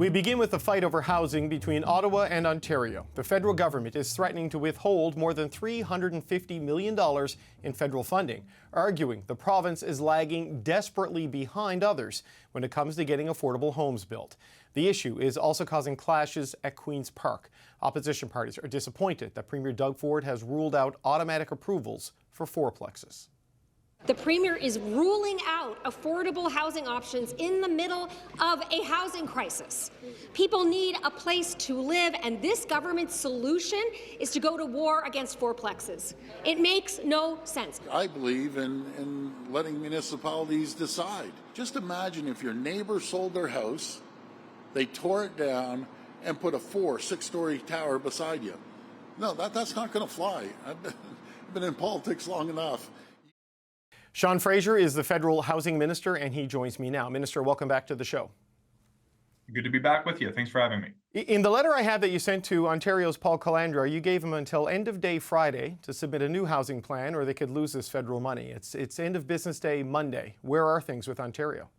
We begin with the fight over housing between Ottawa and Ontario. The federal government is threatening to withhold more than $350 million in federal funding, arguing the province is lagging desperately behind others when it comes to getting affordable homes built. The issue is also causing clashes at Queen's Park. Opposition parties are disappointed that Premier Doug Ford has ruled out automatic approvals for fourplexes. The Premier is ruling out affordable housing options in the middle of a housing crisis. People need a place to live, and this government's solution is to go to war against fourplexes. It makes no sense. I believe in letting municipalities decide. Just imagine if your neighbor sold their house, they tore it down, and put a 6-story tower beside you. No, that's not going to fly. I've been in politics long enough. Sean Fraser is the federal housing minister, and he joins me now. Minister, welcome back to the show. Good to be back with you. Thanks for having me. In the letter I have that you sent to Ontario's Paul Calandra, you gave him until end of day Friday to submit a new housing plan, or they could lose this federal money. It's end of business day Monday. Where are things with Ontario?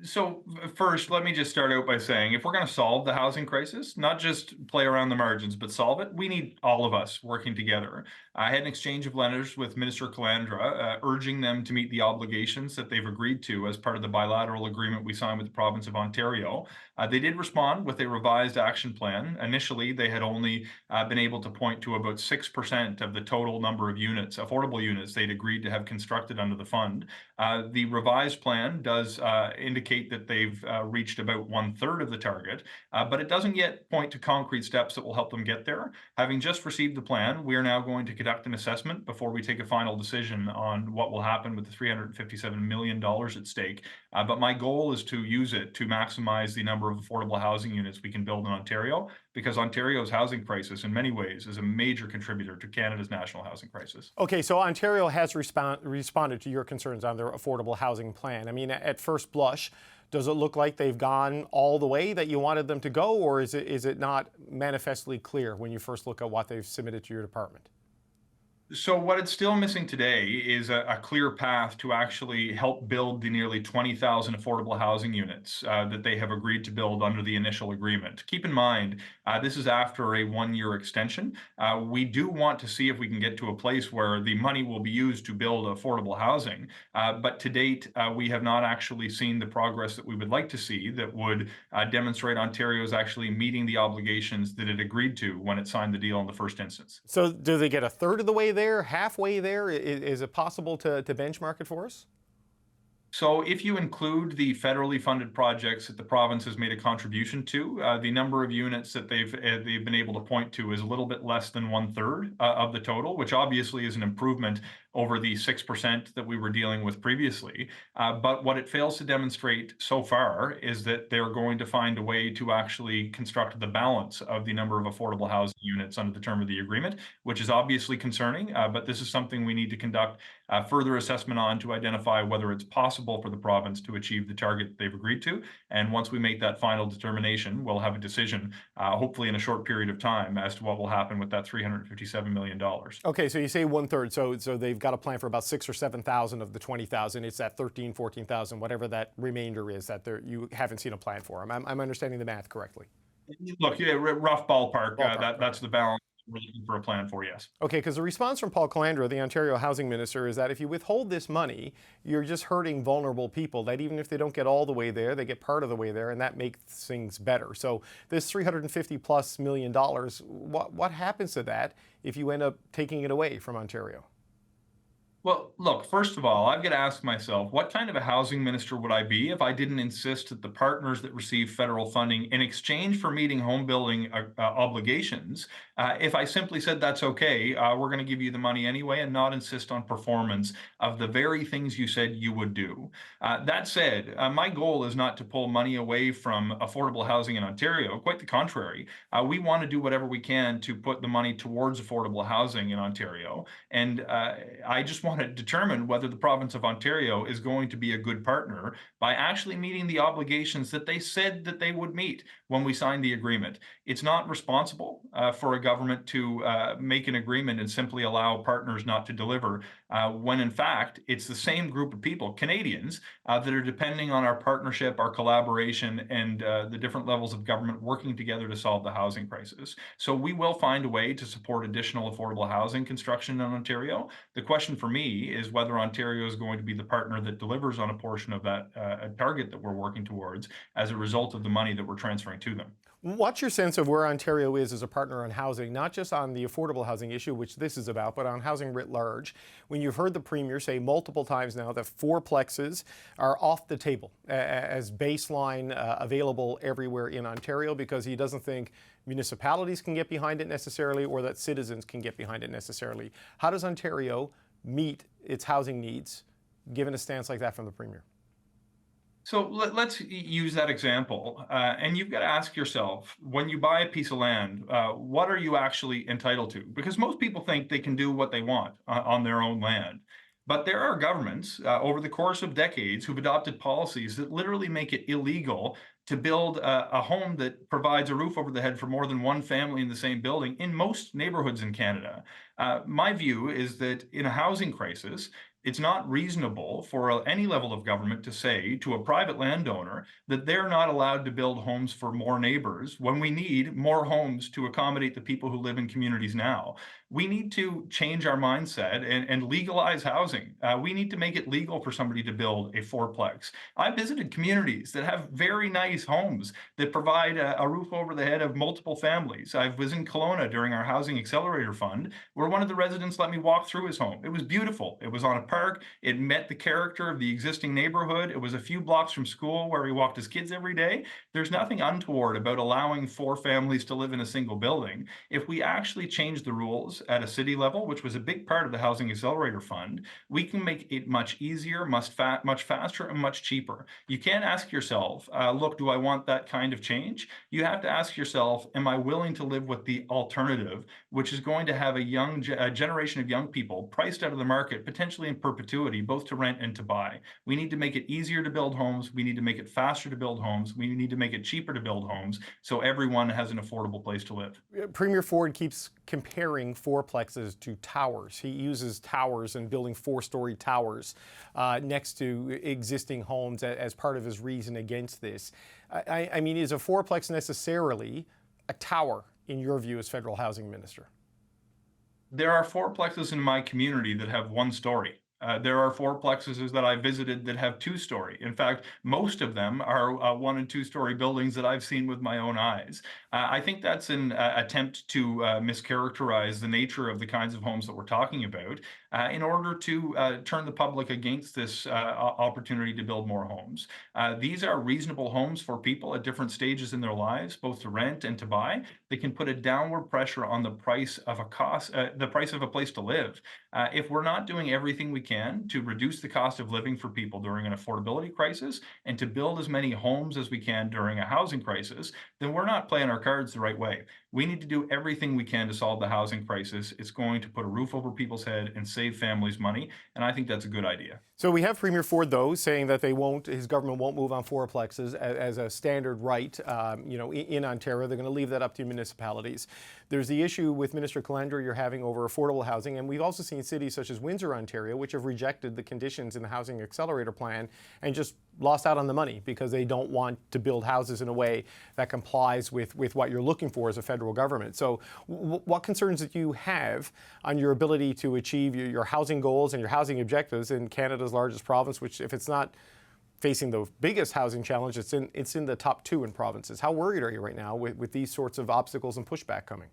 So first, let me just start out by saying, if we're going to solve the housing crisis, not just play around the margins, but solve it, we need all of us working together. I had an exchange of letters with Minister Calandra, urging them to meet the obligations that they've agreed to as part of the bilateral agreement we signed with the province of Ontario. They did respond with a revised action plan. Initially, they had only been able to point to about 6% of the total number of units, affordable units, they'd agreed to have constructed under the fund. The revised plan does indicate that they've reached about 1/3 of the target, but it doesn't yet point to concrete steps that will help them get there. Having just received the plan, we are now going to conduct an assessment before we take a final decision on what will happen with the $357 million at stake. But my goal is to use it to maximize the number of affordable housing units we can build in Ontario, because Ontario's housing crisis in many ways is a major contributor to Canada's national housing crisis. Okay, so Ontario has responded to your concerns on their affordable housing plan. I mean, at first blush, does it look like they've gone all the way that you wanted them to go, or is it not manifestly clear when you first look at what they've submitted to your department? So what it's still missing today is a clear path to actually help build the nearly 20,000 affordable housing units that they have agreed to build under the initial agreement. Keep in mind, this is after a 1-year extension. We do want to see if we can get to a place where the money will be used to build affordable housing. But to date, we have not actually seen the progress that we would like to see that would demonstrate Ontario's actually meeting the obligations that it agreed to when it signed the deal in the first instance. So do they get a third of the way there? Halfway there? Is it possible to benchmark it for us? So if you include the federally funded projects that the province has made a contribution to, the number of units that they've been able to point to is a little bit less than 1/3 of the total, which obviously is an improvement over the 6% that we were dealing with previously. But what it fails to demonstrate so far is that they're going to find a way to actually construct the balance of the number of affordable housing units under the term of the agreement, which is obviously concerning. But this is something we need to conduct further assessment on to identify whether it's possible for the province to achieve the target that they've agreed to. And once we make that final determination, we'll have a decision, hopefully in a short period of time, as to what will happen with that $357 million. Okay, so you say 1/3. So they've got a plan for about 6,000 or 7,000 of the 20,000. It's that 13,000, 14,000, whatever that remainder is that you haven't seen a plan for. I'm understanding the math correctly. Look, yeah, rough ballpark. That's the balance we're looking for a plan for, yes. Okay, because the response from Paul Calandra, the Ontario housing minister, is that if you withhold this money, you're just hurting vulnerable people, that even if they don't get all the way there, they get part of the way there, and that makes things better. So this $350+ million, what happens to that if you end up taking it away from Ontario? Well, look, first of all, I've got to ask myself, what kind of a housing minister would I be if I didn't insist that the partners that receive federal funding in exchange for meeting home building obligations, if I simply said that's okay, we're going to give you the money anyway and not insist on performance of the very things you said you would do. That said, my goal is not to pull money away from affordable housing in Ontario. Quite the contrary. We want to do whatever we can to put the money towards affordable housing in Ontario. And I just want want to determine whether the province of Ontario is going to be a good partner by actually meeting the obligations that they said that they would meet when we signed the agreement. It's not responsible for a government to make an agreement and simply allow partners not to deliver, when in fact it's the same group of people, Canadians, that are depending on our partnership, our collaboration, and the different levels of government working together to solve the housing crisis. So we will find a way to support additional affordable housing construction in Ontario. The question for me is whether Ontario is going to be the partner that delivers on a portion of that target that we're working towards as a result of the money that we're transferring to them. What's your sense of where Ontario is as a partner on housing, not just on the affordable housing issue, which this is about, but on housing writ large? When you've heard the Premier say multiple times now that fourplexes are off the table as baseline available everywhere in Ontario because he doesn't think municipalities can get behind it necessarily or that citizens can get behind it necessarily. How does Ontario meet its housing needs given a stance like that from the Premier? So let's use that example. And you've got to ask yourself, when you buy a piece of land, what are you actually entitled to? Because most people think they can do what they want on their own land. But there are governments over the course of decades who've adopted policies that literally make it illegal to build a home that provides a roof over the head for more than one family in the same building in most neighborhoods in Canada. My view is that in a housing crisis, it's not reasonable for any level of government to say to a private landowner that they're not allowed to build homes for more neighbors when we need more homes to accommodate the people who live in communities now. We need to change our mindset and legalize housing. We need to make it legal for somebody to build a fourplex. I've visited communities that have very nice homes that provide a roof over the head of multiple families. I was in Kelowna during our Housing Accelerator Fund, where one of the residents let me walk through his home. It was beautiful. It was on a park. It met the character of the existing neighborhood. It was a few blocks from school where he walked his kids every day. There's nothing untoward about allowing 4 families to live in a single building. If we actually change the rules at a city level, which was a big part of the Housing Accelerator Fund, we can make it much easier, much faster, and much cheaper. You can't ask yourself, look, do I want that kind of change? You have to ask yourself, am I willing to live with the alternative, which is going to have a generation of young people priced out of the market, potentially in perpetuity, both to rent and to buy. We need to make it easier to build homes. We need to make it faster to build homes. We need to make it cheaper to build homes so everyone has an affordable place to live. Premier Ford keeps comparing fourplexes to towers. He uses towers and building 4-story towers next to existing homes as part of his reason against this. I mean, is a fourplex necessarily a tower in your view as federal housing minister? There are fourplexes in my community that have 1 story. There are fourplexes that I visited that have 2-story. In fact, most of them are 1- and 2-story buildings that I've seen with my own eyes. I think that's an attempt to mischaracterize the nature of the kinds of homes that we're talking about in order to turn the public against this opportunity to build more homes. These are reasonable homes for people at different stages in their lives, both to rent and to buy. They can put a downward pressure on the price of a place to live. If we're not doing everything we can to reduce the cost of living for people during an affordability crisis and to build as many homes as we can during a housing crisis, then we're not playing our cards the right way. We need to do everything we can to solve the housing crisis. It's going to put a roof over people's head and save families money, and I think that's a good idea. So we have Premier Ford, though, saying that his government won't move on fourplexes as a standard right, in Ontario. They're going to leave that up to municipalities. There's the issue with Minister Calandra you're having over affordable housing, and we've also seen cities such as Windsor, Ontario, which have rejected the conditions in the Housing Accelerator Plan and just lost out on the money because they don't want to build houses in a way that complies with what you're looking for as a federal government. So what concerns do you have on your ability to achieve your housing goals and your housing objectives in Canada's largest province, which if it's not facing the biggest housing challenge, it's in the top 2 in provinces? How worried are you right now with these sorts of obstacles and pushback coming?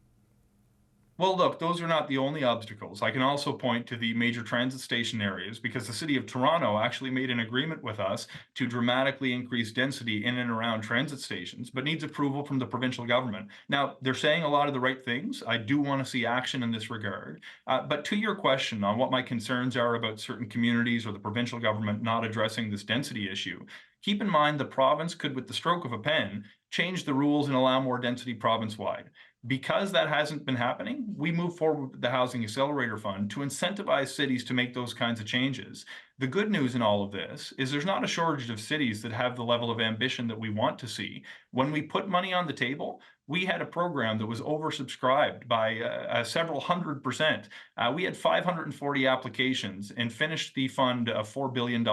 Well, look, those are not the only obstacles. I can also point to the major transit station areas because the City of Toronto actually made an agreement with us to dramatically increase density in and around transit stations, but needs approval from the provincial government. Now, they're saying a lot of the right things. I do want to see action in this regard. But to your question on what my concerns are about certain communities or the provincial government not addressing this density issue, keep in mind the province could, with the stroke of a pen, change the rules and allow more density province-wide. Because that hasn't been happening, we move forward with the Housing Accelerator Fund to incentivize cities to make those kinds of changes. The good news in all of this is there's not a shortage of cities that have the level of ambition that we want to see. When we put money on the table, we had a program that was oversubscribed by several 100%. We had 540 applications and finished the fund of $4 billion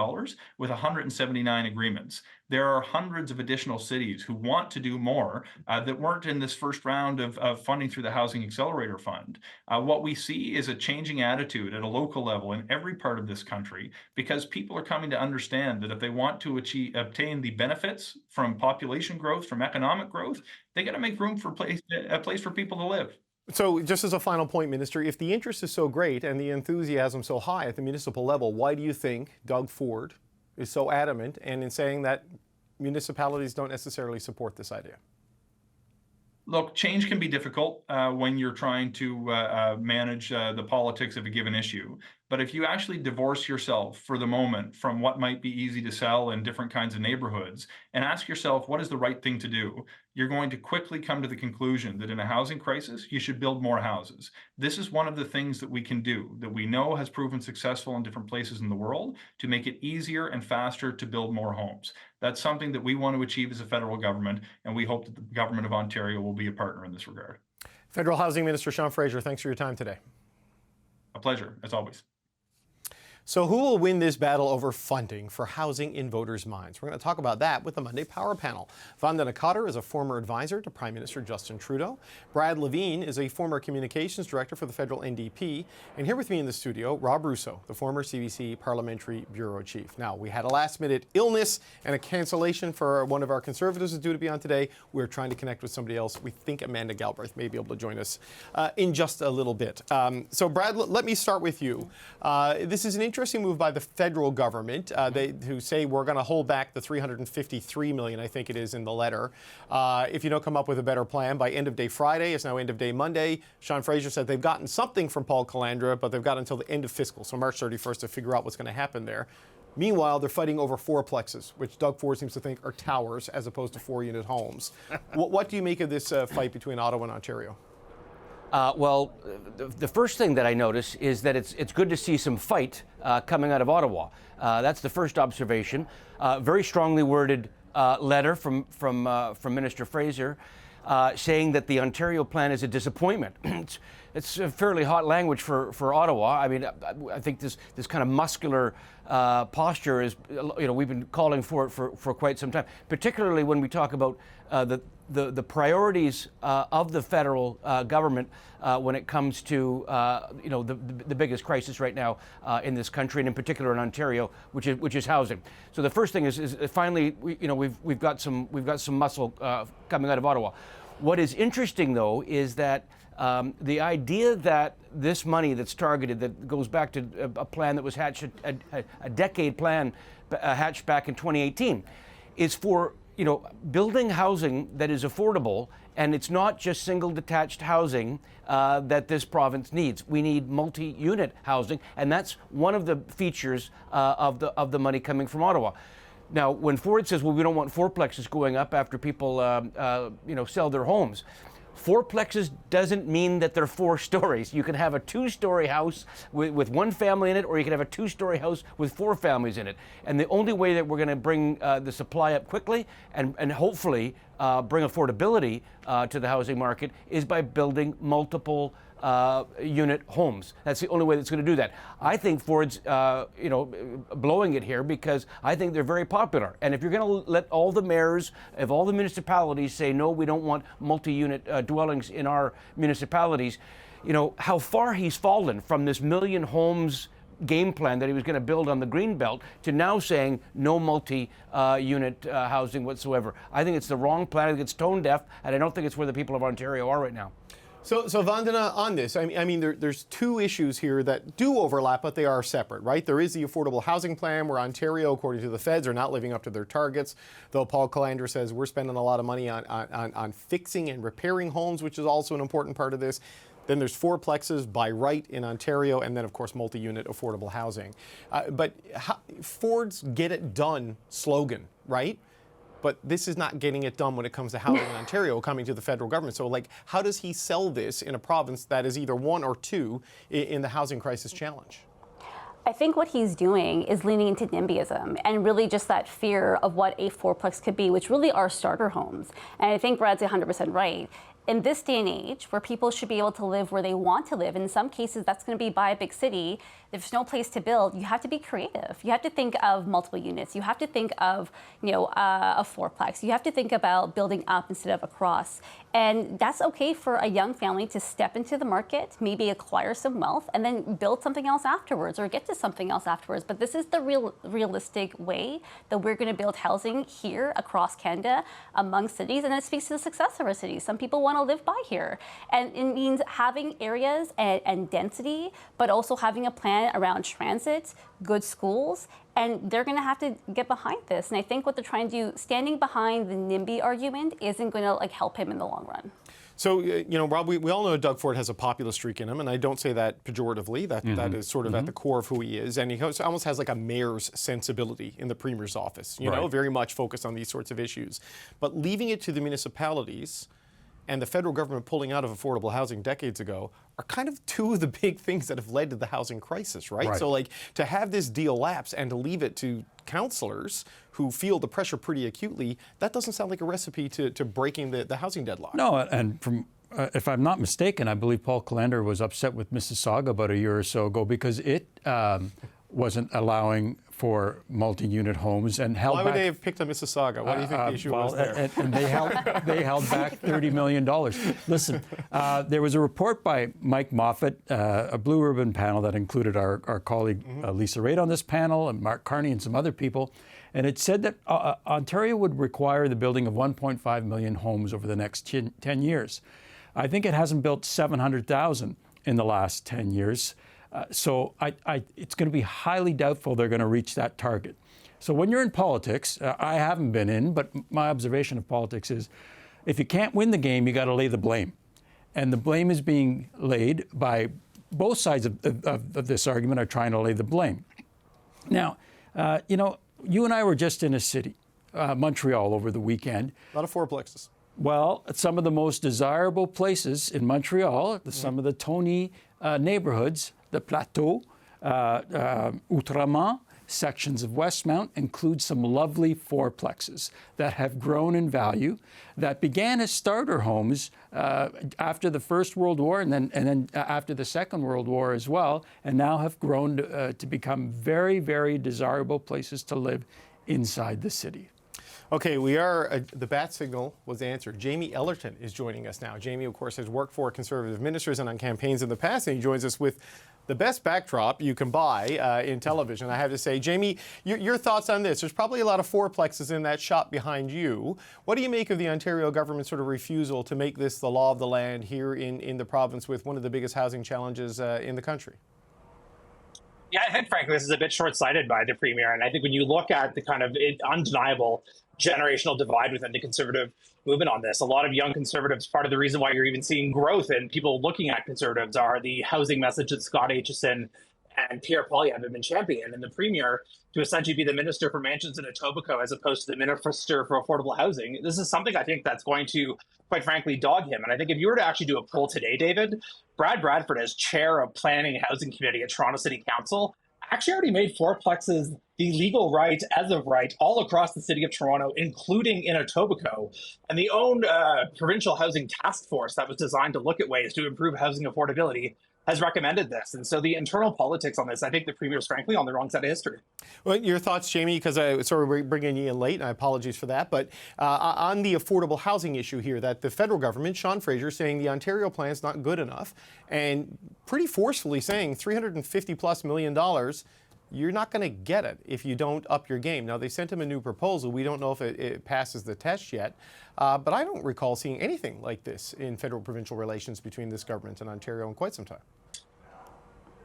with 179 agreements. There are hundreds of additional cities who want to do more that weren't in this first round of funding through the Housing Accelerator Fund. What we see is a changing attitude at a local level in every part of this country, because people are coming to understand that if they want to obtain the benefits from population growth, from economic growth, they got to make room for a place for people to live. So just as a final point, Minister, if the interest is so great and the enthusiasm so high at the municipal level, why do you think Doug Ford is so adamant and in saying that municipalities don't necessarily support this idea? Look, change can be difficult when you're trying to manage the politics of a given issue. But if you actually divorce yourself for the moment from what might be easy to sell in different kinds of neighborhoods and ask yourself what is the right thing to do, you're going to quickly come to the conclusion that in a housing crisis, you should build more houses. This is one of the things that we can do that we know has proven successful in different places in the world to make it easier and faster to build more homes. That's something that we want to achieve as a federal government, and we hope that the government of Ontario will be a partner in this regard. Federal Housing Minister Sean Fraser, thanks for your time today. A pleasure, as always. So who will win this battle over funding for housing in voters' minds? We're going to talk about that with the Monday Power Panel. Vandana Cotter is a former advisor to Prime Minister Justin Trudeau. Brad Levine is a former communications director for the federal NDP. And here with me in the studio, Rob Russo, the former CBC Parliamentary Bureau Chief. Now, we had a last-minute illness and a cancellation for one of our Conservatives who's due to be on today. We're trying to connect with somebody else. We think Amanda Galbraith may be able to join us in just a little bit. So, Brad, let me start with you. This is an interesting move by the federal government who say we're going to hold back the $353 million, I think it is, in the letter. If you don't come up with a better plan by end of day Friday, it's now end of day Monday. Sean Fraser said they've gotten something from Paul Calandra, but they've got until the end of fiscal, so March 31st, to figure out what's going to happen there. Meanwhile, they're fighting over fourplexes, which Doug Ford seems to think are towers as opposed to 4-unit homes. What do you make of this fight between Ottawa and Ontario? Well, the first thing that I notice is that it's good to see some fight coming out of Ottawa. That's the first observation. Very strongly worded letter from Minister Fraser saying that the Ontario plan is a disappointment. It's a fairly hot language for Ottawa. I mean, I think this kind of muscular posture is, we've been calling for it for quite some time, particularly when we talk about the priorities of the federal government when it comes to the biggest crisis right now in this country, and in particular in Ontario, which is housing. So the first thing is finally we've got some muscle coming out of Ottawa. What is interesting though is that the idea that this money that's targeted, that goes back to a plan that was hatched, a decade plan hatched back in 2018, is for building housing that is affordable, and it's not just single detached housing that this province needs. We need multi-unit housing, and that's one of the features of the money coming from Ottawa. Now, when Ford says, well, we don't want fourplexes going up after people sell their homes, fourplexes doesn't mean that they're 4 stories. You can have a 2-story house with one family in it, or you can have a 2-story house with 4 families in it. And the only way that we're going to bring the supply up quickly and hopefully bring affordability to the housing market is by building multiple unit homes. That's the only way that's going to do that. I think Ford's, blowing it here because I think they're very popular. And if you're going to let all the mayors of all the municipalities say, no, we don't want multi-unit dwellings in our municipalities, how far he's fallen from this million homes game plan that he was going to build on the Greenbelt to now saying no multi-unit housing whatsoever. I think it's the wrong plan. I think it's tone deaf, and I don't think it's where the people of Ontario are right now. So Vandana, on this, I mean, there's 2 issues here that do overlap, but they are separate, right? There is the affordable housing plan where Ontario, according to the feds, are not living up to their targets, though Paul Calandra says we're spending a lot of money on fixing and repairing homes, which is also an important part of this. Then there's fourplexes by right in Ontario, and then, of course, multi-unit affordable housing. But Ford's Get It Done slogan, right? but this is not getting it done when it comes to housing in Ontario coming to the federal government. So, like, how does he sell this in a province that is either one or two in the housing crisis challenge? I think what he's doing is leaning into NIMBYism and really just that fear of what a fourplex could be, which really are starter homes. And I think Brad's 100% right. In this day and age, where people should be able to live where they want to live, in some cases that's going to be by a big city, there's no place to build, you have to be creative. You have to think of multiple units. You have to think of, a fourplex. You have to think about building up instead of across. And that's okay for a young family to step into the market, maybe acquire some wealth, and then build something else afterwards or get to something else afterwards. But this is the realistic way that we're going to build housing here across Canada among cities. And it speaks to the success of our cities. Some people want to live by here. And it means having areas and density, but also having a plan around transit, good schools, and they're going to have to get behind this. And I think what they're trying to do, standing behind the NIMBY argument, isn't going to help him in the long run. So, Rob, we all know Doug Ford has a populist streak in him, and I don't say that pejoratively. That is sort of at the core of who he is. And he almost has like a mayor's sensibility in the Premier's office, very much focused on these sorts of issues. But leaving it to the municipalities and the federal government pulling out of affordable housing decades ago are kind of two of the big things that have led to the housing crisis, right? So, like, to have this deal lapse and to leave it to councillors who feel the pressure pretty acutely, that doesn't sound like a recipe to breaking the housing deadlock. No, and from if I'm not mistaken, I believe Paul Callander was upset with Mississauga about a year or so ago because it wasn't allowing for multi-unit homes and held back. Why would they have picked on Mississauga? What do you think the issue was there? And they held back $30 million. Listen, there was a report by Mike Moffat, a Blue Ribbon panel that included our colleague Lisa Raitt on this panel and Mark Carney and some other people. And it said that Ontario would require the building of 1.5 million homes over the next 10 years. I think it hasn't built 700,000 in the last 10 years. So it's going to be highly doubtful they're going to reach that target. So when you're in politics, I haven't been in, but my observation of politics is if you can't win the game, you got to lay the blame. And the blame is being laid by both sides of this argument are trying to lay the blame. Now, you and I were just in a city, Montreal, over the weekend. A lot of fourplexes. Well, some of the most desirable places in Montreal, some of the Tony neighborhoods, the Plateau, Outremont, sections of Westmount include some lovely fourplexes that have grown in value, that began as starter homes after the First World War and then after the Second World War as well, and now have grown to become very, very desirable places to live inside the city. Okay, the bat signal was answered. Jamie Ellerton is joining us now. Jamie, of course, has worked for Conservative ministers and on campaigns in the past, and he joins us with the best backdrop you can buy in television, I have to say. Jamie, your thoughts on this? There's probably a lot of fourplexes in that shop behind you. What do you make of the Ontario government's sort of refusal to make this the law of the land here in the province with one of the biggest housing challenges in the country? Yeah, I think, frankly, this is a bit short-sighted by the Premier. And I think when you look at the kind of undeniable generational divide within the Conservative movement on this, a lot of young Conservatives, part of the reason why you're even seeing growth in people looking at Conservatives are the housing message that Scott Aitchison and Pierre Poilievre have been championing. And the Premier to essentially be the Minister for Mansions and Etobicoke as opposed to the Minister for Affordable Housing. This is something I think that's going to, quite frankly, dog him. And I think if you were to actually do a poll today, David, Brad Bradford, as chair of Planning and Housing Committee at Toronto City Council, actually already made fourplexes the legal right as of right all across the city of Toronto, including in Etobicoke. And the own provincial housing task force that was designed to look at ways to improve housing affordability has recommended this. And so the internal politics on this, I think the Premier is frankly on the wrong side of history. Well, your thoughts, Jamie, because we're bringing you in late, and I apologize for that. But on the affordable housing issue here, that the federal government, Sean Fraser, saying the Ontario plan is not good enough, and pretty forcefully saying $350+ million, you're not going to get it if you don't up your game. Now, they sent him a new proposal. We don't know if it passes the test yet. But I don't recall seeing anything like this in federal-provincial relations between this government and Ontario in quite some time.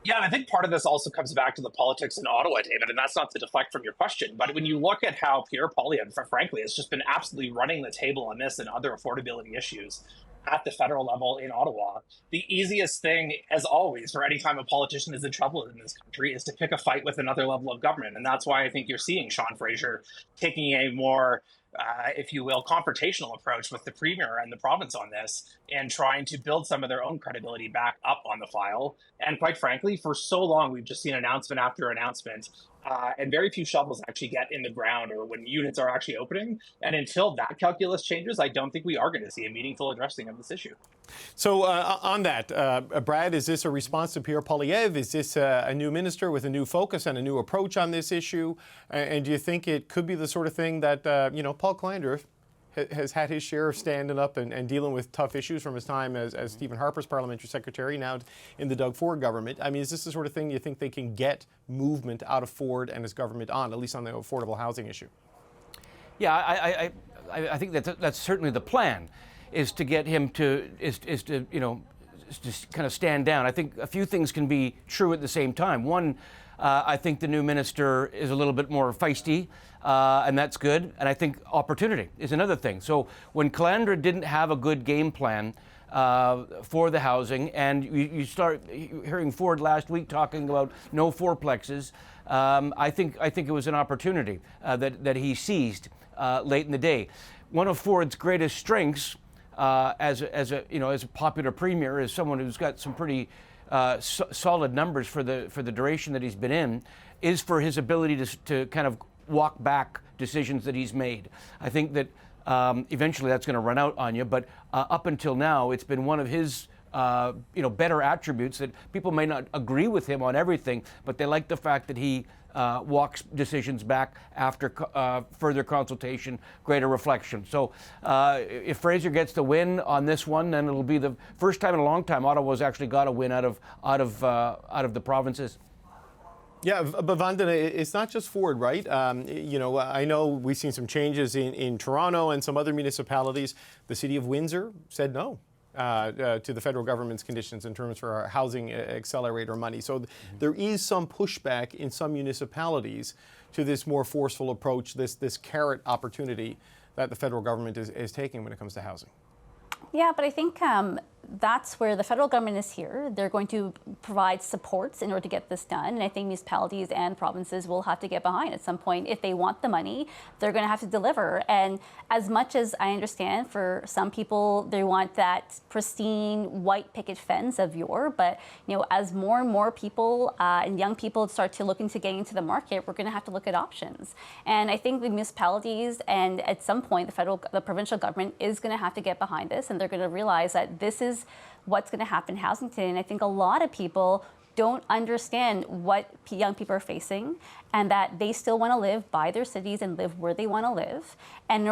Yeah, and I think part of this also comes back to the politics in Ottawa, David, and that's not to deflect from your question. But when you look at how Pierre Poilievre, frankly, has just been absolutely running the table on this and other affordability issues at the federal level in Ottawa, the easiest thing, as always, for any time a politician is in trouble in this country is to pick a fight with another level of government. And that's why I think you're seeing Sean Fraser taking a more if you will, confrontational approach with the Premier and the province on this, and trying to build some of their own credibility back up on the file. And quite frankly, for so long, we've just seen announcement after announcement, and very few shovels actually get in the ground or when units are actually opening. And until that calculus changes, I don't think we are going to see a meaningful addressing of this issue. So on that, Brad, is this a response to Pierre Poilievre? Is this a new minister with a new focus and a new approach on this issue? And do you think it could be the sort of thing that, Paul Calandra has had his share of standing up and dealing with tough issues from his time as Stephen Harper's parliamentary secretary, now in the Doug Ford government? I mean, is this the sort of thing you think they can get movement out of Ford and his government on, at least on the affordable housing issue? Yeah, I think that's certainly the plan, is to get him to kind of stand down. I think a few things can be true at the same time. One, I think the new minister is a little bit more feisty, and that's good. And I think opportunity is another thing. So when Calandra didn't have a good game plan for the housing, and you start hearing Ford last week talking about no fourplexes, I think it was an opportunity that he seized late in the day. One of Ford's greatest strengths as a popular premier is someone who's got some pretty solid numbers for the duration that he's been in, is for his ability to kind of walk back decisions that he's made. I think that eventually that's going to run out on you, but up until now, it's been one of his better attributes that people may not agree with him on everything, but they like the fact that he walks decisions back after further consultation, greater reflection. So if Fraser gets the win on this one, then it'll be the first time in a long time Ottawa's actually got a win out of the provinces. Yeah, but Vandana, it's not just Ford, right? I know we've seen some changes in Toronto and some other municipalities. The city of Windsor said no to the federal government's conditions in terms for our housing accelerator money. So there is some pushback in some municipalities to this more forceful approach, this carrot opportunity that the federal government is taking when it comes to housing. Yeah, but I think that's where the federal government is here. They're going to provide supports in order to get this done. And I think municipalities and provinces will have to get behind at some point. If they want the money, they're going to have to deliver. And as much as I understand, for some people, they want that pristine white picket fence of yore. But, as more and more people and young people start to look into getting into the market, we're going to have to look at options. And I think the municipalities and at some point, the provincial government is going to have to get behind this. And they're going to realize that this is what's going to happen in housing today. And I think a lot of people don't understand what young people are facing, and that they still want to live by their cities and live where they want to live. And in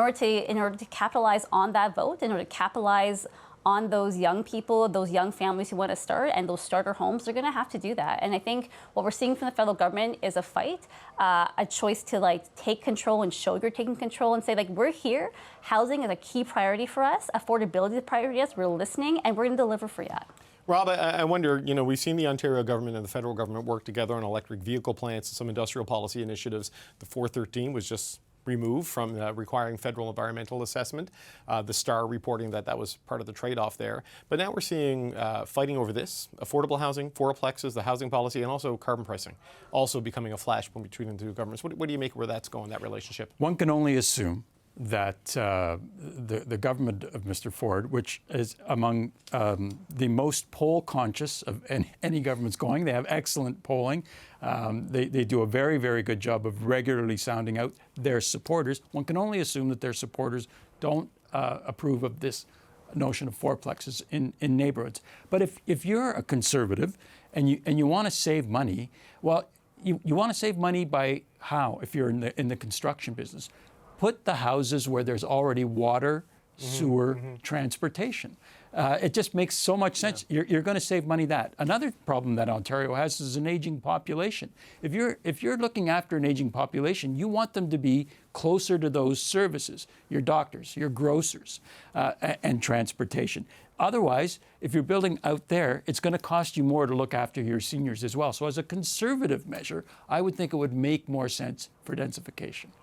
order to capitalize on that vote, in order to capitalize on those young people, those young families who want to start, and those starter homes, they're going to have to do that. And I think what we're seeing from the federal government is a fight, a choice to take control and show you're taking control and say, we're here. Housing is a key priority for us. Affordability is a priority for us. We're listening, and we're going to deliver for you. Rob, I wonder, we've seen the Ontario government and the federal government work together on electric vehicle plants and some industrial policy initiatives. The 413 was just removed from requiring federal environmental assessment. The Star reporting that was part of the trade-off there. But now we're seeing fighting over this, affordable housing, fourplexes, the housing policy, and also carbon pricing, also becoming a flashpoint between the two governments. What do you make of where that's going, that relationship? One can only assume that the government of Mr. Ford, which is among the most poll conscious of any governments going, they have excellent polling. They do a very, very good job of regularly sounding out their supporters. One can only assume that their supporters don't approve of this notion of fourplexes in neighborhoods. But if you're a conservative and you want to save money, well, you want to save money by how? If you're in the construction business, put the houses where there's already water, sewer, transportation. It just makes so much sense. Yeah. You're going to save money that. Another problem that Ontario has is an aging population. If you're looking after an aging population, you want them to be closer to those services, your doctors, your grocers, and transportation. Otherwise, if you're building out there, it's going to cost you more to look after your seniors as well. So as a conservative measure, I would think it would make more sense for densification.